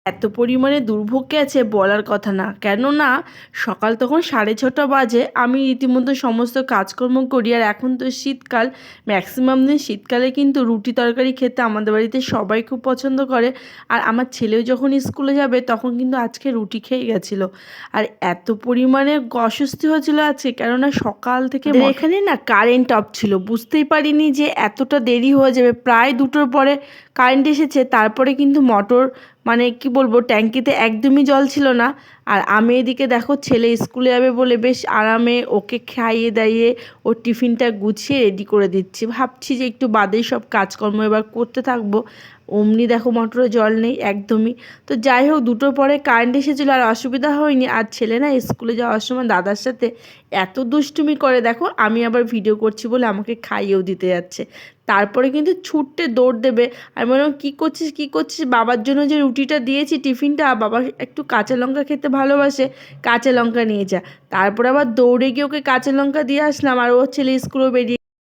এত পরিমাণে দুর্ভোগ গেছে বলার কথা না, কেননা সকাল তখন 6:30 বাজে। আমি রীতিমতো সমস্ত কাজকর্ম করি, আর এখন তো শীতকাল। ম্যাক্সিমাম দিন শীতকালে কিন্তু রুটি তরকারি খেতে আমাদের বাড়িতে সবাই খুব পছন্দ করে। আর আমার ছেলেও যখন স্কুলে যাবে তখন কিন্তু আজকে রুটি খেয়ে গেছিলো। আর এত পরিমাণে অস্বস্তি হয়েছিল আজকে, কেননা সকাল থেকে এখানে না কারেন্ট অফ ছিল, বুঝতেই পারিনি যে এতটা দেরি হয়ে যাবে। প্রায় 2টোর পরে কারেন্ট এসেছে, তারপরে কিন্তু মোটর মানে কি বলবো, ট্যাঙ্কিতে একদমই জল ছিল না। আর আমি এদিকে দেখো ছেলে স্কুলে যাবে বলে বেশ আরামে ওকে খাইয়ে দাইয়ে ওর টিফিনটা গুছিয়ে রেডি করে দিচ্ছি। ভাবছি যে একটু বাদেই সব কাজকর্ম এবার করতে থাকবো। অমনি দেখো মোটরে জল নেই একদমই। তো যাই হোক, 2টোর পরে কারেন্ট এসেছিলো আর অসুবিধা হয়নি। আর ছেলে না স্কুলে যাওয়ার সময় দাদার সাথে এত দুষ্টুমি করে, দেখো আমি আবার ভিডিও করছি বলে আমাকে খাইয়েও দিতে যাচ্ছে। তারপরে কিন্তু ছুটতে দৌড় দেবে। আমি বললাম, কী করছিস কী করছিস? বাবার জন্য যে রুটিটা দিয়েছি টিফিনটা, বাবা একটু কাঁচা লঙ্কা খেতে ভালোবাসে, কাঁচা লঙ্কা নিয়ে যা। তারপর আবার দৌড়ে গিয়ে ওকে কাঁচা লঙ্কা দিয়ে আসলাম, আর ওর ছেলে স্কুলেও বেরিয়ে